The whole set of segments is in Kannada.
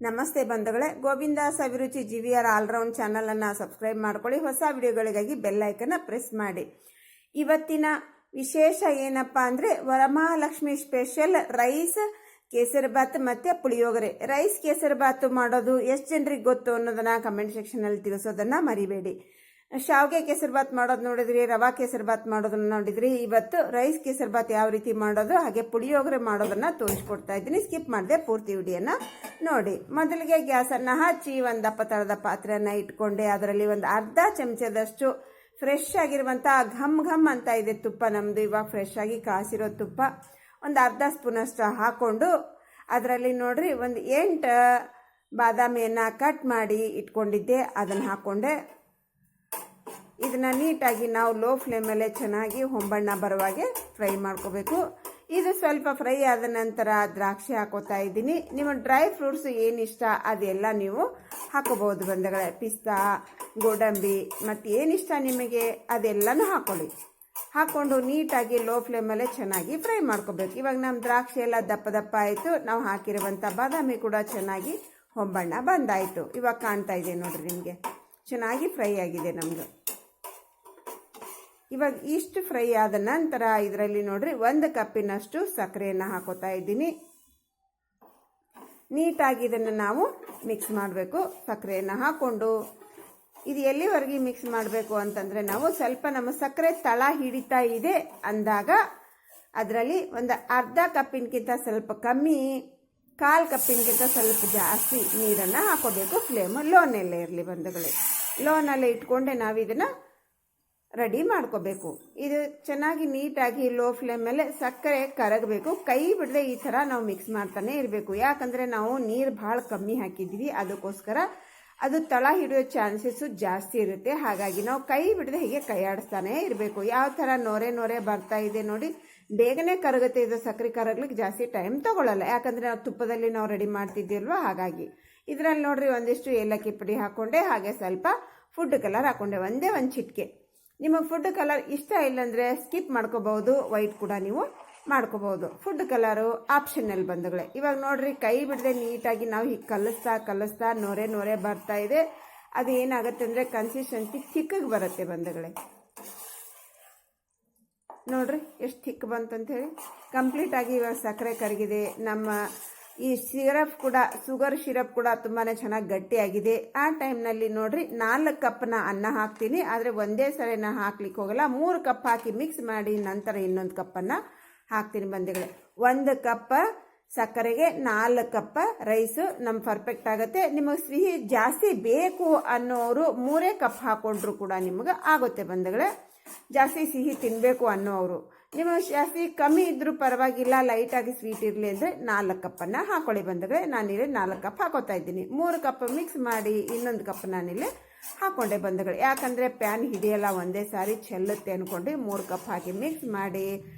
ನಮಸ್ತೆ ಬಂಧುಗಳೇ, ಗೋವಿಂದ ಅಭಿರುಚಿ GVR ಆಲ್ರೌಂಡ್ ಚಾನಲನ್ನು ಸಬ್ಸ್ಕ್ರೈಬ್ ಮಾಡ್ಕೊಳ್ಳಿ. ಹೊಸ ವಿಡಿಯೋಗಳಿಗಾಗಿ ಬೆಲ್ ಐಕನ್ನ ಪ್ರೆಸ್ ಮಾಡಿ. ಇವತ್ತಿನ ವಿಶೇಷ ಏನಪ್ಪ ಅಂದರೆ ವರಮಹಾಲಕ್ಷ್ಮಿ ಸ್ಪೆಷಲ್ ರೈಸ್ ಕೇಸರಿಬಾತ್ ಮತ್ತು ಪುಳಿಯೋಗರೆ. ರೈಸ್ ಕೇಸರಿಬಾತ್ ಮಾಡೋದು ಎಷ್ಟು ಜನರಿಗೆ ಗೊತ್ತು ಅನ್ನೋದನ್ನು ಕಮೆಂಟ್ ಸೆಕ್ಷನಲ್ಲಿ ತಿಳಿಸೋದನ್ನು ಮರಿಬೇಡಿ. ಶಾವಿಗೆ ಕೇಸರಿಬಾತ್ ಮಾಡೋದು ನೋಡಿದ್ರಿ, ರವಾ ಕೇಸರಿಬಾತ್ ಮಾಡೋದನ್ನ ನೋಡಿದ್ರಿ. ಇವತ್ತು ರೈಸ್ ಕೇಸರಿಬಾತ್ ಯಾವ ರೀತಿ ಮಾಡೋದು ಹಾಗೆ ಪುಳಿಯೋಗರೆ ಮಾಡೋದನ್ನ ತೋರಿಸ್ಕೊಡ್ತಾ ಇದ್ದೀನಿ. ಸ್ಕಿಪ್ ಮಾಡದೆ ಪೂರ್ತಿ ವಿಡಿಯೋನ ನೋಡಿ. ಮೊದಲಿಗೆ ಗ್ಯಾಸನ್ನು ಹಚ್ಚಿ ಒಂದು ದಪ್ಪ ತಳದ ಪಾತ್ರೆಯನ್ನು ಇಟ್ಕೊಂಡೆ. ಅದರಲ್ಲಿ ಒಂದು ಅರ್ಧ ಚಮಚದಷ್ಟು ಫ್ರೆಶ್ ಆಗಿರುವಂಥ ಘಮ್ ಘಮ್ ಅಂತ ಇದೆ ತುಪ್ಪ. ನಮ್ಮದು ಇವಾಗ ಫ್ರೆಶ್ ಆಗಿ ಕಾಸಿರೋ ತುಪ್ಪ ಒಂದು ಅರ್ಧ ಸ್ಪೂನಷ್ಟು ಹಾಕ್ಕೊಂಡು ಅದರಲ್ಲಿ ನೋಡ್ರಿ ಒಂದು 8 ಬಾದಾಮಿಯನ್ನು ಕಟ್ ಮಾಡಿ ಇಟ್ಕೊಂಡಿದ್ದೆ, ಅದನ್ನು ಹಾಕ್ಕೊಂಡೆ. ಇದನ್ನು ನೀಟಾಗಿ ನಾವು ಲೋ ಫ್ಲೇಮಲ್ಲೇ ಚೆನ್ನಾಗಿ ಹೊಂಬಣ್ಣ ಬರುವಾಗೆ ಫ್ರೈ ಮಾಡ್ಕೋಬೇಕು. ಇದು ಸ್ವಲ್ಪ ಫ್ರೈ ಆದ ನಂತರ ದ್ರಾಕ್ಷಿ ಹಾಕೋತಾ ಇದ್ದೀನಿ. ನಿಮ್ಮ ಡ್ರೈ ಫ್ರೂಟ್ಸ್ ಏನಿಷ್ಟ ಅದೆಲ್ಲ ನೀವು ಹಾಕೋಬಹುದು ಬಂಧುಗಳೇ. ಪಿಸ್ತಾ, ಗೋಡಂಬಿ ಮತ್ತು ಏನಿಷ್ಟ ನಿಮಗೆ ಅದೆಲ್ಲನೂ ಹಾಕೊಳ್ಳಿ. ಹಾಕ್ಕೊಂಡು ನೀಟಾಗಿ ಲೋ ಫ್ಲೇಮಲ್ಲೇ ಚೆನ್ನಾಗಿ ಫ್ರೈ ಮಾಡ್ಕೋಬೇಕು. ಇವಾಗ ನಮ್ಮ ದ್ರಾಕ್ಷಿ ಎಲ್ಲ ದಪ್ಪ ದಪ್ಪ ಆಯಿತು. ನಾವು ಹಾಕಿರುವಂಥ ಬಾದಾಮಿ ಕೂಡ ಚೆನ್ನಾಗಿ ಹೊಂಬಣ್ಣ ಬಂದಾಯಿತು. ಇವಾಗ ಕಾಣ್ತಾ ಇದೆ ನೋಡ್ರಿ, ನಿಮಗೆ ಚೆನ್ನಾಗಿ ಫ್ರೈ ಆಗಿದೆ ನಮ್ಮದು. ಇವಾಗ ಇಷ್ಟು ಫ್ರೈ ಆದ ನಂತರ ಇದರಲ್ಲಿ ನೋಡ್ರಿ 1 ಕಪ್ಪಿನಷ್ಟು ಸಕ್ಕರೆಯನ್ನು ಹಾಕೋತಾ ಇದ್ದೀನಿ. ನೀಟಾಗಿ ಇದನ್ನು ನಾವು ಮಿಕ್ಸ್ ಮಾಡಬೇಕು. ಸಕ್ಕರೆಯನ್ನು ಹಾಕ್ಕೊಂಡು ಇದು ಎಲ್ಲಿವರೆಗೆ ಮಿಕ್ಸ್ ಮಾಡಬೇಕು ಅಂತಂದರೆ, ನಾವು ಸ್ವಲ್ಪ ನಮ್ಮ ಸಕ್ಕರೆ ತಳ ಹಿಡಿತಾ ಇದೆ ಅಂದಾಗ ಅದರಲ್ಲಿ ಒಂದು ಅರ್ಧ ಕಪ್ಪಿನಕ್ಕಿಂತ ಸ್ವಲ್ಪ ಕಮ್ಮಿ, 1/4 ಕಪ್ಪಿನಕ್ಕಿಂತ ಸ್ವಲ್ಪ ಜಾಸ್ತಿ ನೀರನ್ನು ಹಾಕೋಬೇಕು. ಫ್ಲೇಮು ಲೋನಲ್ಲೇ ಇರಲಿ ಬಂಧುಗಳೇ. ಲೋನಲ್ಲೇ ಇಟ್ಕೊಂಡೆ ನಾವು ಇದನ್ನು ರೆಡಿ ಮಾಡ್ಕೋಬೇಕು. ಇದು ಚೆನ್ನಾಗಿ ನೀಟಾಗಿ ಲೋ ಫ್ಲೇಮ್ ಮೇಲೆ ಸಕ್ಕರೆ ಕರಗಬೇಕು. ಕೈ ಬಿಡದೆ ಈ ಥರ ನಾವು ಮಿಕ್ಸ್ ಮಾಡ್ತಾನೆ ಇರಬೇಕು. ಯಾಕಂದರೆ ನಾವು ನೀರು ಭಾಳ ಕಮ್ಮಿ ಹಾಕಿದ್ದೀವಿ, ಅದಕ್ಕೋಸ್ಕರ ಅದು ತಳ ಹಿಡಿಯೋ ಚಾನ್ಸಸ್ಸು ಜಾಸ್ತಿ ಇರುತ್ತೆ. ಹಾಗಾಗಿ ನಾವು ಕೈ ಬಿಡದೆ ಹೀಗೆ ಕೈ ಆಡಿಸ್ತಾನೆ ಇರಬೇಕು. ಯಾವ ಥರ ನೊರೆ ಬರ್ತಾ ಇದೆ ನೋಡಿ, ಬೇಗನೆ ಕರಗುತ್ತೆ. ಇದು ಸಕ್ಕರೆ ಕರಗ್ಲಿಕ್ಕೆ ಜಾಸ್ತಿ ಟೈಮ್ ತೊಗೊಳ್ಳಲ್ಲ, ಯಾಕಂದರೆ ನಾವು ತುಪ್ಪದಲ್ಲಿ ನಾವು ರೆಡಿ ಮಾಡ್ತಿದ್ದೀವಲ್ವ. ಹಾಗಾಗಿ ಇದರಲ್ಲಿ ನೋಡ್ರಿ ಒಂದಿಷ್ಟು ಏಲಕ್ಕಿ ಪುಡಿ ಹಾಕ್ಕೊಂಡೆ, ಹಾಗೆ ಸ್ವಲ್ಪ ಫುಡ್ ಕಲರ್ ಹಾಕ್ಕೊಂಡೆ, ಒಂದೇ ಒಂದು ಚಿಟಿಕೆ. ನಿಮಗೆ ಫುಡ್ ಕಲರ್ ಇಷ್ಟ ಇಲ್ಲಾಂದರೆ ಸ್ಕಿಪ್ ಮಾಡ್ಕೋಬಹುದು, ವೈಟ್ ಕೂಡ ನೀವು ಮಾಡ್ಕೋಬಹುದು. ಫುಡ್ ಕಲರು ಆಪ್ಷನಲ್ ಬಂಧುಗಳೇ. ಇವಾಗ ನೋಡ್ರಿ ಕೈ ಬಿಡದೆ ನೀಟಾಗಿ ನಾವು ಹೀಗೆ ಕಲಿಸ್ತಾ ನೊರೆ ಬರ್ತಾ ಇದೆ. ಅದು ಏನಾಗುತ್ತೆ ಅಂದರೆ ಕನ್ಸಿಸ್ಟೆನ್ಸಿ ಚಿಕ್ಕಗೆ ಬರುತ್ತೆ ಬಂಧುಗಳೇ. ನೋಡ್ರಿ ಎಷ್ಟು ಥಿಕ್ ಬಂತಂತ ಹೇಳಿ. ಕಂಪ್ಲೀಟಾಗಿ ಇವಾಗ ಸಕ್ಕರೆ ಕರಗಿದೆ. ನಮ್ಮ ಈ ಸಿರಪ್ ಕೂಡ, ಶುಗರ್ ಸಿರಪ್ ಕೂಡ ತುಂಬಾ ಚೆನ್ನಾಗಿ ಗಟ್ಟಿಯಾಗಿದೆ. ಆ ಟೈಮ್ನಲ್ಲಿ ನೋಡ್ರಿ 4 ಕಪ್ನ ಅನ್ನ ಹಾಕ್ತೀನಿ. ಆದರೆ ಒಂದೇ ಸರಿನ ಹಾಕ್ಲಿಕ್ಕೆ ಹೋಗಲ್ಲ, 3 ಕಪ್ ಹಾಕಿ ಮಿಕ್ಸ್ ಮಾಡಿ ನಂತರ ಇನ್ನೊಂದು ಕಪ್ಪನ್ನು ಹಾಕ್ತೀನಿ ಬಂಧುಗಳೇ. 1 ಕಪ್ ಸಕ್ಕರೆಗೆ 4 ಕಪ್ ರೈಸು ನಮ್ಗೆ ಪರ್ಫೆಕ್ಟ್ ಆಗುತ್ತೆ. ನಿಮಗೆ ಸಿಹಿ ಜಾಸ್ತಿ ಬೇಕು ಅನ್ನೋರು 3 ಕಪ್ ಹಾಕೊಂಡ್ರು ಕೂಡ ನಿಮ್ಗೆ ಆಗುತ್ತೆ ಬಂಧುಗಳೇ. ಜಾಸ್ತಿ ಸಿಹಿ ತಿನ್ನಬೇಕು ಅನ್ನೋರು, ನಿಮಗೆ ಜಾಸ್ತಿ ಕಮ್ಮಿ ಇದ್ರೂ ಪರವಾಗಿಲ್ಲ, ಲೈಟಾಗಿ ಸ್ವೀಟ್ ಇರಲಿ ಅಂದರೆ 4 ಕಪ್ಪನ್ನು ಹಾಕೊಳ್ಳಿ ಬಂಧುಗಳೇ. ನಾನಿಲ್ಲಿ 4 ಕಪ್ ಹಾಕೋತಾ ಇದ್ದೀನಿ. 3 ಕಪ್ ಮಿಕ್ಸ್ ಮಾಡಿ ಇನ್ನೊಂದು ಕಪ್ ನಾನಿಲ್ಲಿ ಹಾಕೊಂಡೆ ಬಂಧುಗಳೇ. ಯಾಕಂದರೆ ಪ್ಯಾನ್ ಹಿಡಿಯಲ್ಲ, ಒಂದೇ ಸಾರಿ ಚೆಲ್ಲುತ್ತೆ ಅಂದ್ಕೊಂಡು 3 ಕಪ್ ಹಾಕಿ ಮಿಕ್ಸ್ ಮಾಡಿ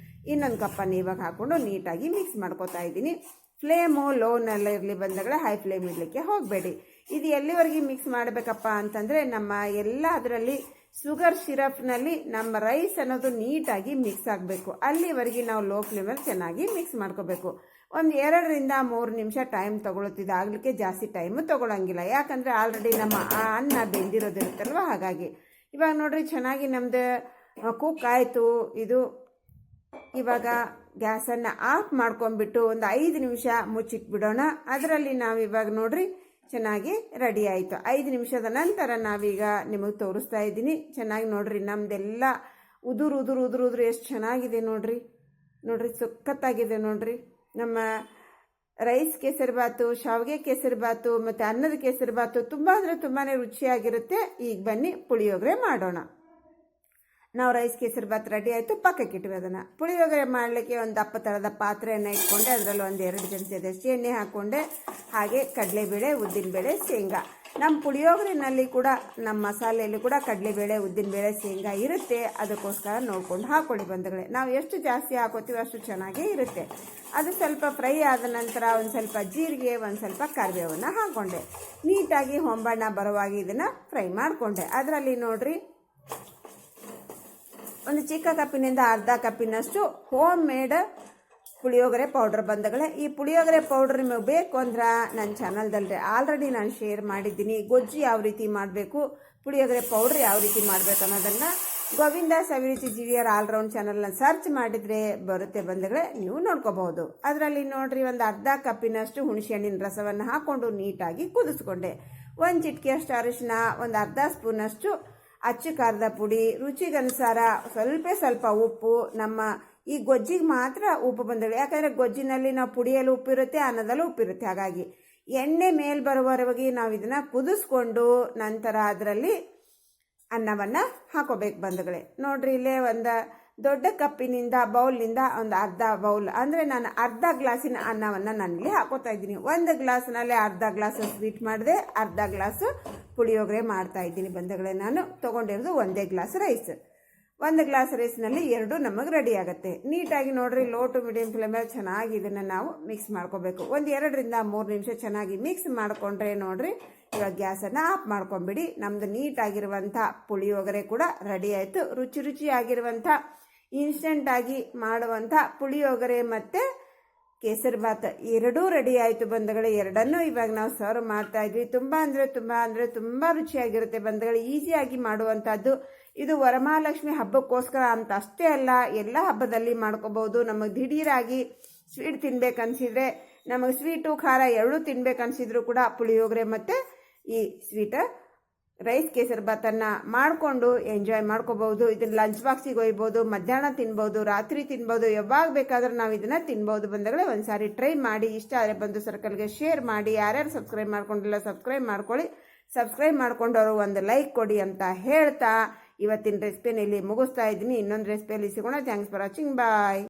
ಇನ್ನೊಂದು ಕಪ್ಪನ್ನು ಇವಾಗ ಹಾಕ್ಕೊಂಡು ನೀಟಾಗಿ ಮಿಕ್ಸ್ ಮಾಡ್ಕೋತಾ ಇದ್ದೀನಿ. ಫ್ಲೇಮು ಲೋನಲ್ಲೇ ಇರಲಿ ಬಂಧುಗಳೇ, ಹೈ ಫ್ಲೇಮ್ ಇಡಲಿಕ್ಕೆ ಹೋಗಬೇಡಿ. ಇದು ಎಲ್ಲಿವರೆಗೆ ಮಿಕ್ಸ್ ಮಾಡಬೇಕಪ್ಪ ಅಂತಂದರೆ, ನಮ್ಮ ಎಲ್ಲ ಅದರಲ್ಲಿ ಶುಗರ್ ಸಿರಪ್ನಲ್ಲಿ ನಮ್ಮ ರೈಸ್ ಅನ್ನೋದು ನೀಟಾಗಿ ಮಿಕ್ಸ್ ಆಗಬೇಕು. ಅಲ್ಲಿವರೆಗೆ ನಾವು ಲೋ ಫ್ಲೇಮಲ್ಲಿ ಚೆನ್ನಾಗಿ ಮಿಕ್ಸ್ ಮಾಡ್ಕೋಬೇಕು. ಒಂದು 2 ರಿಂದ 3 ನಿಮಿಷ ಟೈಮ್ ತೊಗೊಳುತ್ತಿದ್ದು, ಆಗಲಿಕ್ಕೆ ಜಾಸ್ತಿ ಟೈಮು ತೊಗೊಳಂಗಿಲ್ಲ. ಯಾಕಂದರೆ ಆಲ್ರೆಡಿ ನಮ್ಮ ಅನ್ನ ಬೆಂದಿರೋದಿರುತ್ತಲ್ವ. ಹಾಗಾಗಿ ಇವಾಗ ನೋಡ್ರಿ ಚೆನ್ನಾಗಿ ನಮ್ಮದು ಕುಕ್ ಆಯಿತು. ಇದು ಇವಾಗ ಗ್ಯಾಸನ್ನು ಆಫ್ ಮಾಡ್ಕೊಂಡ್ಬಿಟ್ಟು ಒಂದು 5 ನಿಮಿಷ ಮುಚ್ಚಿಟ್ಬಿಡೋಣ. ಅದರಲ್ಲಿ ನಾವು ಇವಾಗ ನೋಡ್ರಿ ಚೆನ್ನಾಗಿ ರೆಡಿ ಆಯಿತು. 5 ನಿಮಿಷದ ನಂತರ ನಾವೀಗ ನಿಮಗೆ ತೋರಿಸ್ತಾ ಇದ್ದೀನಿ. ಚೆನ್ನಾಗಿ ನೋಡ್ರಿ ನಮ್ಮದೆಲ್ಲ ಉದುರು ಎಷ್ಟು ಚೆನ್ನಾಗಿದೆ ನೋಡ್ರಿ. ಸಖತ್ತಾಗಿದೆ ನೋಡ್ರಿ. ನಮ್ಮ ರೈಸ್ ಕೇಸರಿಬಾತು, ಶಾವಿಗೆ ಕೇಸರಿಬಾತು ಮತ್ತು ಅನ್ನದ ಕೇಸರಿಬಾತು ತುಂಬ ಅಂದರೆ ತುಂಬಾ ರುಚಿಯಾಗಿರುತ್ತೆ. ಈಗ ಬನ್ನಿ ಪುಳಿಯೋಗರೆ ಮಾಡೋಣ. ನಾವು ರೈಸ್ ಕೇಸರಿಬಾತ್ ರೆಡಿ ಆಯಿತು, ಪಕ್ಕಕ್ಕೆ ಇಟ್ಟಿವಿ. ಅದನ್ನು ಪುಳಿಯೋಗರೆ ಮಾಡಲಿಕ್ಕೆ ಒಂದು ದಪ್ಪ ತಳದ ಪಾತ್ರೆಯನ್ನು ಇಟ್ಕೊಂಡೆ. ಅದರಲ್ಲಿ ಒಂದು 2 ಚಮಚದಷ್ಟು ಎಣ್ಣೆ ಹಾಕ್ಕೊಂಡೆ. ಹಾಗೆ ಕಡಲೆಬೇಳೆ, ಉದ್ದಿನಬೇಳೆ, ಶೇಂಗಾ. ನಮ್ಮ ಪುಳಿಯೋಗರೆನಲ್ಲಿ ಕೂಡ, ನಮ್ಮ ಮಸಾಲೆಯಲ್ಲಿ ಕೂಡ ಕಡಲೆಬೇಳೆ, ಉದ್ದಿನಬೇಳೆ, ಶೇಂಗಾ ಇರುತ್ತೆ. ಅದಕ್ಕೋಸ್ಕರ ನೋಡ್ಕೊಂಡು ಹಾಕ್ಕೊಳ್ಳಿ ಬಂಧುಗಳೇ. ನಾವು ಎಷ್ಟು ಜಾಸ್ತಿ ಹಾಕೋತೀವಿ ಅಷ್ಟು ಚೆನ್ನಾಗೇ ಇರುತ್ತೆ. ಅದು ಸ್ವಲ್ಪ ಫ್ರೈ ಆದ ನಂತರ ಒಂದು ಸ್ವಲ್ಪ ಜೀರಿಗೆ, ಒಂದು ಸ್ವಲ್ಪ ಕರಿಬೇವನ್ನು ಹಾಕ್ಕೊಂಡೆ. ನೀಟಾಗಿ ಹೊಂಬಣ್ಣ ಬರುವಾಗ ಇದನ್ನು ಫ್ರೈ ಮಾಡಿಕೊಂಡೆ. ಅದರಲ್ಲಿ ನೋಡ್ರಿ ಒಂದು ಚಿಕ್ಕ ಕಪ್ಪಿನಿಂದ ಅರ್ಧ ಕಪ್ಪಿನಷ್ಟು ಹೋಮ್ ಮೇಡ್ ಪುಳಿಯೋಗರೆ ಪೌಡ್ರ್ ಬಂಧುಗಳೇ. ಈ ಪುಳಿಯೋಗರೆ ಪೌಡ್ರ್ ನಿಮಗೆ ಬೇಕು ಅಂದ್ರೆ ನನ್ನ ಚಾನಲ್ದಲ್ಲಿ ಆಲ್ರೆಡಿ ನಾನು ಶೇರ್ ಮಾಡಿದ್ದೀನಿ. ಗೊಜ್ಜು ಯಾವ ರೀತಿ ಮಾಡಬೇಕು, ಪುಳಿಯೋಗರೆ ಪೌಡ್ರ್ ಯಾವ ರೀತಿ ಮಾಡಬೇಕು ಅನ್ನೋದನ್ನು ಗೋವಿಂದ ಸವಿರುಚಿ ಜಿವಿಯರ್ ಆಲ್ರೌಂಡ್ ಚಾನಲ್ನ ಸರ್ಚ್ ಮಾಡಿದರೆ ಬರುತ್ತೆ ಬಂಧುಗಳೇ, ನೀವು ನೋಡ್ಕೋಬಹುದು. ಅದರಲ್ಲಿ ನೋಡ್ರಿ ಒಂದು ಅರ್ಧ ಕಪ್ಪಿನಷ್ಟು ಹುಣಸೆಹಣ್ಣಿನ ರಸವನ್ನು ಹಾಕ್ಕೊಂಡು ನೀಟಾಗಿ ಕುದಿಸ್ಕೊಂಡೆ. ಒಂದು ಚಿಟಿಕೆಯಷ್ಟು ಅರಿಶಿನ, ಒಂದು ಅರ್ಧ ಸ್ಪೂನಷ್ಟು ಅಚ್ಚು ಖಾರದ ಪುಡಿ, ರುಚಿಗನುಸಾರ ಸ್ವಲ್ಪ ಉಪ್ಪು. ನಮ್ಮ ಈ ಗೊಜ್ಜಿಗೆ ಮಾತ್ರ ಉಪ್ಪು ಬಂಧುಗಳು, ಯಾಕಂದರೆ ಗೊಜ್ಜಿನಲ್ಲಿ ನಾವು ಪುಡಿಯಲ್ಲಿ ಉಪ್ಪಿರುತ್ತೆ, ಅನ್ನದಲ್ಲೂ ಉಪ್ಪಿರುತ್ತೆ. ಹಾಗಾಗಿ ಎಣ್ಣೆ ಮೇಲೆ ಬರುವವರೆಗೆ ನಾವು ಇದನ್ನು ಕುದಿಸ್ಕೊಂಡು ನಂತರ ಅದರಲ್ಲಿ ಅನ್ನವನ್ನು ಹಾಕೋಬೇಕು ಬಂಧುಗಳೇ. ನೋಡ್ರಿ ಇಲ್ಲೇ ಒಂದು ದೊಡ್ಡ ಕಪ್ಪಿನಿಂದ ಬೌಲ್ನಿಂದ ಒಂದು ಅರ್ಧ ಬೌಲ್ ಅಂದರೆ ನಾನು ಅರ್ಧ ಗ್ಲಾಸಿನ ಅನ್ನವನ್ನು ನಾನಿಲ್ಲಿ ಹಾಕೋತಾ ಇದ್ದೀನಿ. ಒಂದು ಗ್ಲಾಸ್ನಲ್ಲಿ ಅರ್ಧ ಗ್ಲಾಸ್ ಸ್ವೀಟ್ ಮಾಡಿದೆ, ಅರ್ಧ ಗ್ಲಾಸ್ ಪುಳಿಯೋಗರೆ ಮಾಡ್ತಾ ಇದ್ದೀನಿ ಬಂಧುಗಳೇ. ನಾನು ತೊಗೊಂಡಿರೋದು ಒಂದೇ ಗ್ಲಾಸ್ ರೈಸ್. ಒಂದು ಗ್ಲಾಸ್ ರೈಸ್ನಲ್ಲಿ ಎರಡು ನಮಗೆ ರೆಡಿ ಆಗುತ್ತೆ. ನೀಟಾಗಿ ನೋಡ್ರಿ ಲೋ ಟು ಮೀಡಿಯಂ ಫ್ಲೇಮಲ್ಲಿ ಚೆನ್ನಾಗಿ ಇದನ್ನು ನಾವು ಮಿಕ್ಸ್ ಮಾಡ್ಕೋಬೇಕು. ಒಂದು 2 ರಿಂದ 3 ನಿಮಿಷ ಚೆನ್ನಾಗಿ ಮಿಕ್ಸ್ ಮಾಡಿಕೊಂಡ್ರೆ ನೋಡ್ರಿ ಇವಾಗ ಗ್ಯಾಸನ್ನು ಆಫ್ ಮಾಡ್ಕೊಂಬಿಡಿ. ನಮ್ಮದು ನೀಟಾಗಿರುವಂಥ ಪುಳಿಯೋಗರೆ ಕೂಡ ರೆಡಿ ಆಯಿತು. ರುಚಿಯಾಗಿರುವಂಥ ಇನ್ಸ್ಟೆಂಟಾಗಿ ಮಾಡುವಂಥ ಪುಳಿಯೋಗರೆ ಮತ್ತು ಕೇಸರಿ ಬಾತ್ ಎರಡೂ ರೆಡಿ ಆಯಿತು ಬಂಧುಗಳೇ. ಎರಡನ್ನೂ ಇವಾಗ ನಾವು ಸರ್ವ್ ಮಾಡ್ತಾ ಇದ್ವಿ. ತುಂಬ ರುಚಿಯಾಗಿರುತ್ತೆ ಬಂಧುಗಳೇ. ಈಸಿಯಾಗಿ ಮಾಡುವಂಥದ್ದು ಇದು. ವರಮಹಾಲಕ್ಷ್ಮಿ ಹಬ್ಬಕ್ಕೋಸ್ಕರ ಅಂತ ಅಷ್ಟೇ ಅಲ್ಲ, ಎಲ್ಲ ಹಬ್ಬದಲ್ಲಿ ಮಾಡ್ಕೋಬಹುದು. ನಮಗೆ ದಿಢೀರಾಗಿ ಸ್ವೀಟ್ ತಿನ್ಬೇಕನ್ಸಿದ್ರೆ, ನಮಗೆ ಸ್ವೀಟು ಖಾರ ಎರಡೂ ತಿನ್ಬೇಕನ್ಸಿದ್ರು ಕೂಡ ಪುಳಿಯೋಗರೆ ಮತ್ತು ಈ ಸ್ವೀಟ್ ರೈಸ್ ಕೇಸರಿ ಬಾತನ್ನು ಮಾಡಿಕೊಂಡು ಎಂಜಾಯ್ ಮಾಡ್ಕೋಬಹುದು. ಇದನ್ನು ಲಂಚ್ ಬಾಕ್ಸಿಗೆ ಒಯ್ಬೋದು, ಮಧ್ಯಾಹ್ನ ತಿನ್ಬೋದು, ರಾತ್ರಿ ತಿನ್ಬೋದು, ಯಾವಾಗ ಬೇಕಾದ್ರೂ ನಾವು ಇದನ್ನು ತಿನ್ಬೋದು ಬಂಧುಗಳೇ. ಒಂದು ಸಾರಿ ಟ್ರೈ ಮಾಡಿ. ಇಷ್ಟ ಆದರೆ ಬಂದು ಸರ್ಕಲ್ಗೆ ಶೇರ್ ಮಾಡಿ. ಯಾರ್ಯಾರು ಸಬ್ಸ್ಕ್ರೈಬ್ ಮಾಡ್ಕೊಂಡಿಲ್ಲ ಸಬ್ಸ್ಕ್ರೈಬ್ ಮಾಡ್ಕೊಳ್ಳಿ. ಸಬ್ಸ್ಕ್ರೈಬ್ ಮಾಡ್ಕೊಂಡವರು ಒಂದು ಲೈಕ್ ಕೊಡಿ ಅಂತ ಹೇಳ್ತಾ ಇವತ್ತಿನ ರೆಸಿಪಿನ ಇಲ್ಲಿ ಮುಗಿಸ್ತಾ ಇದ್ದೀನಿ. ಇನ್ನೊಂದು ರೆಸಿಪಿಯಲ್ಲಿ ಸಿಗೋಣ. Thanks for watching. ಬಾಯ್.